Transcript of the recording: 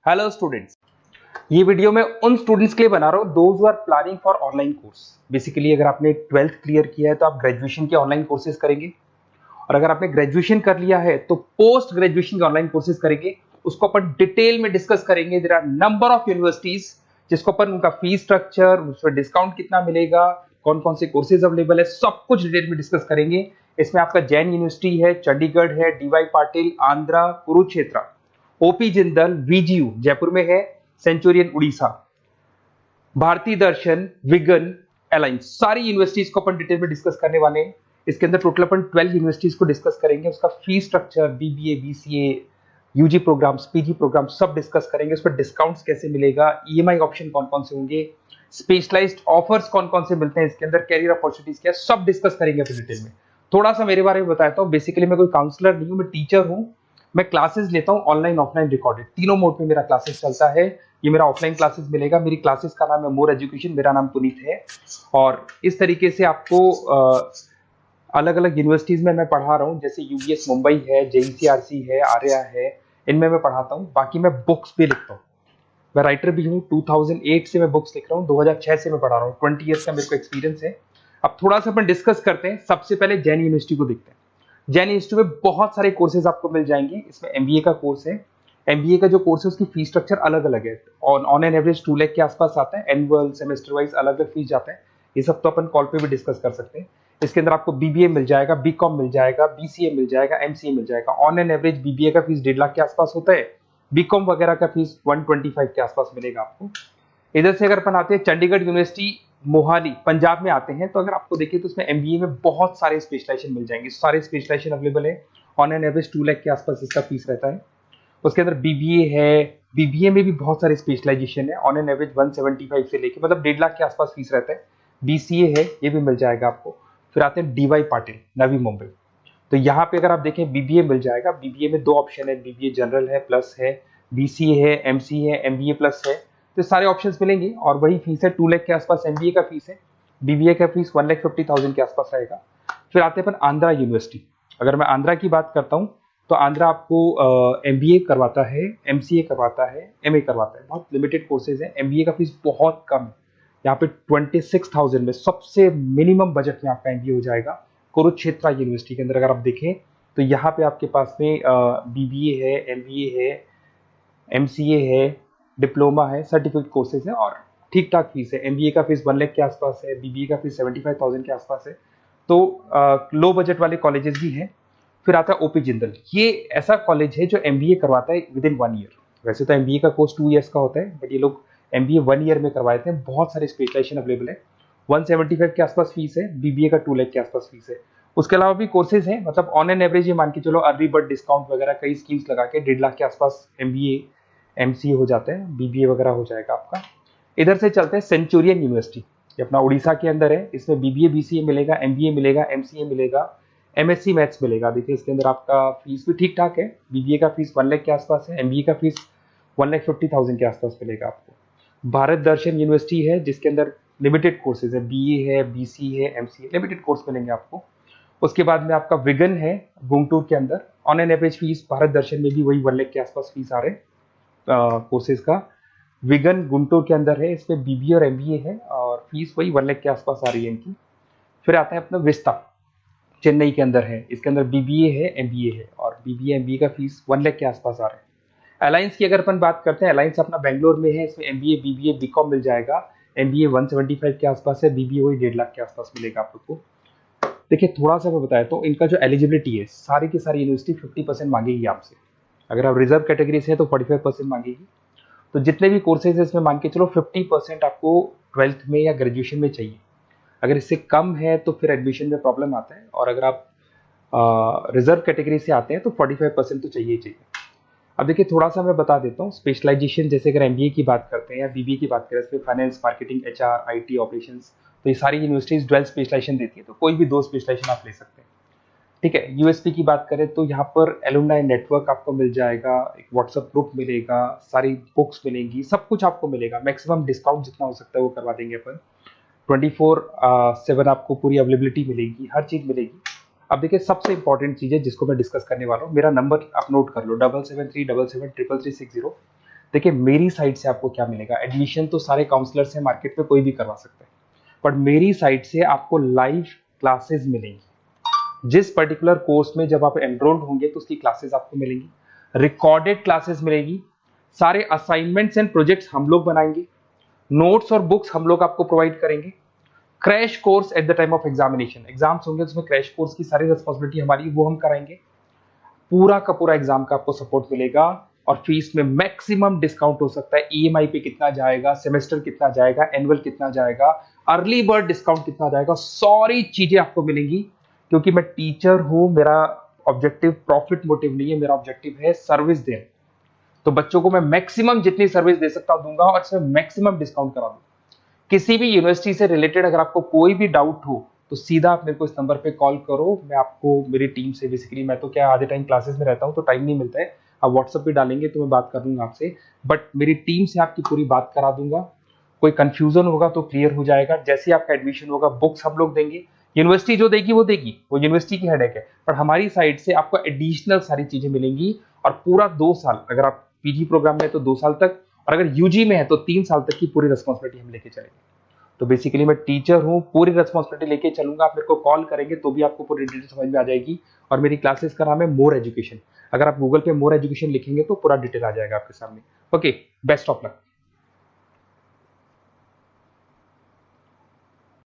Hello students, ये video मैं उन स्टूडेंट्स के लिए बना रहा हूँ those who are planning for online course. Basically अगर आपने 12th क्लियर किया है तो आप ग्रेजुएशन के ऑनलाइन कोर्सेज करेंगे, और अगर आपने ग्रेजुएशन कर लिया है तो पोस्ट ग्रेजुएशन के ऑनलाइन कोर्सेज करेंगे। उसको अपन डिटेल में डिस्कस करेंगे। There are number of universities जिसको अपन उनका फीस स्ट्रक्चर, उसमें डिस्काउंट कितना मिलेगा, कौन कौन से कोर्सेज अवेलेबल है, सब कुछ डिटेल में डिस्कस करेंगे। इसमें आपका जैन यूनिवर्सिटी है, चंडीगढ़ है, डीवाई पाटिल आंध्रा, कुरुक्षेत्र, ओपी जिंदल, वीजीयू जयपुर में है, सेंचुरियन उड़ीसा, भारतीय दर्शन, विगन, अलायंस, सारी यूनिवर्सिटीज को अपन डिटेल में डिस्कस करने वाले हैं। इसके अंदर टोटल अपन 12 यूनिवर्सिटीज को डिस्कस करेंगे। उसका fees structure, BBA, BCA, UG programs, PG program सब डिस्कस करेंगे। उस पर डिस्काउंट्स कैसे मिलेगा, ईएमआई ऑप्शन कौन कौन से होंगे, स्पेशलाइज्ड ऑफर्स कौन कौन से मिलते हैं, इसके अंदर कैरियर अपॉर्चुनिटीज क्या, सब डिस्कस करेंगे अपन डिटेल में। थोड़ा सा मेरे बारे में बताता हूँ। बेसिकली मैं कोई काउंसलर नहीं हूँ, मैं टीचर हूँ। मैं क्लासेस लेता हूँ ऑनलाइन ऑफलाइन रिकॉर्डेड, तीनों मोड में मेरा क्लासेस चलता है। ये मेरा ऑफलाइन क्लासेस मिलेगा। मेरी क्लासेस का नाम है मोर एजुकेशन, मेरा नाम पुनीत है। और इस तरीके से आपको अलग अलग यूनिवर्सिटीज में मैं पढ़ा रहा हूँ, जैसे यूबीएस मुंबई है, जेईसीआरसी है, आर्या है, इनमें मैं पढ़ाता हूँ। बाकी मैं बुक्स भी लिखता हूँ, मैं राइटर भी हूँ। 2008 से मैं बुक्स लिख रहा हूँ, 2006 से मैं पढ़ा रहा हूँ। 20 ईयर्स का मेरे को एक्सपीरियंस है। अब थोड़ा सा अपन डिस्कस करते हैं। सबसे पहले जैन यूनिवर्सिटी को देखते हैं। जैन यूनिवर्सिटी में बहुत सारे कोर्सेज आपको मिल जाएंगे। इसमें एमबीए का कोर्स है। एमबीए का जो कोर्स है उसकी फीस स्ट्रक्चर अलग अलग है। ऑन एन एवरेज 2 लाख के आसपास आता है। एनुअल, सेमेस्टर वाइज अलग अलग फीस जाता है। ये सब तो अपन कॉल पे भी डिस्कस कर सकते हैं। इसके अंदर आपको बीबीए मिल जाएगा, बीकॉम मिल जाएगा, बीसीए मिल जाएगा, एमसीए मिल जाएगा। ऑन एन एवरेज बीबीए का फीस 1.5 लाख के आसपास होता है। बीकॉम वगैरह का फीस 125 के आसपास मिलेगा आपको। इधर से अगर अपन आते हैं चंडीगढ़ यूनिवर्सिटी मोहाली पंजाब में आते हैं, तो अगर आपको देखिए तो उसमें एमबीए में बहुत सारे स्पेशलाइजेशन मिल जाएंगे। सारे स्पेशलाइजेशन अवेलेबल है। ऑन एन एवरेज 2 लाख के आसपास इसका फीस रहता है। उसके अंदर बीबीए है, बीबीए में भी बहुत सारे स्पेशलाइजेशन है। ऑन एन एवरेज 175 से लेके मतलब 1.5 लाख के आसपास फीस रहता है। बीसीए है, ये भी मिल जाएगा आपको। फिर आते हैं डीवाई पाटिल, नवी मुंबई। तो यहाँ पे अगर आप देखें बीबीए मिल जाएगा। बीबीए में 2 ऑप्शन है, बीबीए जनरल है, प्लस है, बीसीए है, एमसीए है, एमबीए प्लस है। तो सारे ऑप्शंस मिलेंगे और वही फीस है। 2 लाख के आसपास एमबीए का फीस है। बीबीए का फीस 1,50,000 के आसपास आएगा। फिर आते हैं अपन आंध्रा यूनिवर्सिटी। अगर मैं आंध्रा की बात करता हूँ तो आंध्रा आपको एमबीए करवाता है, एमसीए करवाता है, एमए करवाता है। बहुत लिमिटेड कोर्सेज है। एमबीए का फीस बहुत कम है। यहाँ पे 26,000 में सबसे मिनिमम बजट में आपका एमबीए हो जाएगा। कुरुक्षेत्र यूनिवर्सिटी के अंदर अगर आप देखें तो यहाँ पे आपके पास में बीबीए है, एमबीए है, एमसीए है, डिप्लोमा है, सर्टिफिकेट कोर्सेज है और ठीक ठाक फीस है। एमबीए का फीस 1 लाख के आसपास है, बीबीए का फीस 75,000 के आसपास है। तो लो बजट वाले कॉलेजेस भी हैं। फिर आता है ओपी जिंदल। ये ऐसा कॉलेज है जो एमबीए करवाता है विद इन 1 ईयर। वैसे तो एमबीए का कोर्स 2 ईयर्स का होता है, बट ये लोग एमबीए 1 ईयर में करवाते हैं। बहुत सारे स्पेशलाइजेशन अवेलेबल है। 175 के आसपास फीस है। बीबीए का 2 लाख के आसपास फीस है। उसके अलावा भी कोर्सेज हैं, मतलब ऑन एन एवरेज ये मान के चलो अर्ली बर्ड डिस्काउंट वगैरह कई स्कीम्स लगा के 1.5 लाख के आसपास एमबीए एमसीए हो जाते हैं, बीबीए वगैरह हो जाएगा आपका। इधर से चलते हैं सेंचुरियन यूनिवर्सिटी, ये अपना उड़ीसा के अंदर है। इसमें बीबीए बीसीए मिलेगा, एमबीए मिलेगा, एमसीए मिलेगा, एमएससी मैथ्स मिलेगा। देखिए इसके अंदर आपका फीस भी ठीक ठाक है। बीबीए का फीस 1 लाख के आसपास है, एमबीए का फीस 1,50,000 के आसपास मिलेगा आपको। भारत दर्शन यूनिवर्सिटी है जिसके अंदर लिमिटेड कोर्सेज है, बीए है, बीसी है, एमसीए, लिमिटेड कोर्स मिलेंगे आपको। उसके बाद में आपका विगन है गुंटूर के अंदर। On an average fees Bharat Darshan में भी वही 1 लाख के आसपास फीस आ रहे हैं कोर्सेज का। विगन गुंटूर के अंदर है, इसमें बीबीए और एमबीए है और फीस वही 1 लाख के आसपास आ रही है इनकी। फिर आता है अपना विस्ता, चेन्नई के अंदर है। इसके अंदर बीबीए है, एमबीए है और बीबीए एमबीए का फीस 1 लाख के आसपास आ रहा है। अलायंस की अगर अपन बात करते हैं, अलायंस अपना बेंगलोर में है। इसमें एमबीए, बीबीए, बीकॉम मिल जाएगा। एमबीए 175 के आसपास है, बीबीए वही 1.5 लाख के आसपास मिलेगा आप लोग को। देखिए थोड़ा सा मैं बताया तो इनका जो एलिजिबिलिटी है, सारी की सारी यूनिवर्सिटी 50% मांगेगी आपसे। अगर आप रिजर्व कैटेगरी से है तो 45% मांगेगी। तो जितने भी कोर्सेज है इसमें मान के चलो 50% आपको 12th में या ग्रेजुएशन में चाहिए। अगर इससे कम है तो फिर एडमिशन में प्रॉब्लम आता है। और अगर आप रिजर्व कैटेगरी से आते हैं तो 45% तो चाहिए ही चाहिए। अब देखिए थोड़ा सा मैं बता देता हूँ स्पेशलाइजेशन। जैसे अगर एमबीए की बात करते हैं या बीबीए की बात करें, इसमें finance, marketing, HR, IT, operations, तो ये सारी यूनिवर्सिटीज 12 स्पेशलाइजेशन देती है। तो कोई भी 2 स्पेशलाइजेशन आप ले सकते हैं, ठीक है। यूएसपी की बात करें तो यहाँ पर एलुमनाई नेटवर्क आपको मिल जाएगा, एक व्हाट्सएप ग्रुप मिलेगा, सारी बुक्स मिलेंगी, सब कुछ आपको मिलेगा। मैक्सिमम डिस्काउंट जितना हो सकता है वो करवा देंगे अपन। 24/7 आपको पूरी अवेलेबिलिटी मिलेगी, हर चीज मिलेगी। अब देखिए सबसे इंपॉर्टेंट चीज है जिसको मैं डिस्कस करने वाला हूँ। मेरा नंबर आप नोट कर लो, 7737773360। देखिए मेरी साइड से आपको क्या मिलेगा, एडमिशन तो सारे काउंसलर्स हैं मार्केट में, कोई भी करवा सकता है, बट मेरी साइड से आपको लाइव क्लासेस मिलेंगी। जिस पर्टिकुलर कोर्स में जब आप एनरोल्ड होंगे तो उसकी क्लासेस आपको मिलेंगी, रिकॉर्डेड क्लासेस मिलेगी, सारे असाइनमेंट्स एंड प्रोजेक्ट्स हम लोग बनाएंगे, नोट्स और बुक्स हम लोग आपको प्रोवाइड करेंगे, crash course at the time of examination, exams होंगे उसमें क्रैश कोर्स की सारी रिस्पॉन्सिबिलिटी हमारी, वो हम कराएंगे, पूरा का पूरा एग्जाम का आपको सपोर्ट मिलेगा, और फीस में मैक्सिमम डिस्काउंट हो सकता है, ईएमआई पे कितना जाएगा, सेमेस्टर कितना जाएगा, एनुअल कितना जाएगा, अर्ली बर्ड डिस्काउंट कितना जाएगा, सारी चीजें आपको मिलेंगी। क्योंकि मैं टीचर हूं, मेरा ऑब्जेक्टिव प्रॉफिट मोटिव नहीं है, मेरा ऑब्जेक्टिव है सर्विस देना। तो बच्चों को मैं मैक्सिमम जितनी सर्विस दे सकता हूं दूंगा, और इसमें मैक्सिमम डिस्काउंट करा दूंगा। किसी भी यूनिवर्सिटी से रिलेटेड अगर आपको कोई भी डाउट हो तो सीधा आप मेरे को इस नंबर पे कॉल करो, मैं आपको मेरी टीम से, बेसिकली मैं तो क्या आधे टाइम क्लासेस में रहता हूँ तो टाइम नहीं मिलता है, आप व्हाट्सएप पे डालेंगे तो मैं बात कर लूंगा आपसे, बट मेरी टीम से आपकी पूरी बात करा दूंगा। कोई कंफ्यूजन होगा तो क्लियर हो जाएगा, जैसे ही आपका एडमिशन होगा बुक्स हम लोग देंगे, यूनिवर्सिटी जो देगी वो देगी, वो यूनिवर्सिटी की हेडेक है, पर हमारी साइड से आपको एडिशनल सारी चीजें मिलेंगी। और पूरा 2 साल, अगर आप पीजी प्रोग्राम में है तो 2 साल तक, और अगर यूजी में है तो 3 साल तक की पूरी रिस्पॉन्सिबिलिटी हम लेके चलेंगे। तो बेसिकली मैं टीचर हूँ, पूरी रिस्पॉन्सिबिलिटी लेके चलूंगा, आप मेरे को कॉल करेंगे तो भी आपको पूरी डिटेल समझ में आ जाएगी। और मेरी क्लासेस का नाम है मोर एजुकेशन, अगर आप गूगल पे मोर एजुकेशन लिखेंगे तो पूरा डिटेल आ जाएगा आपके सामने। Okay, best of luck.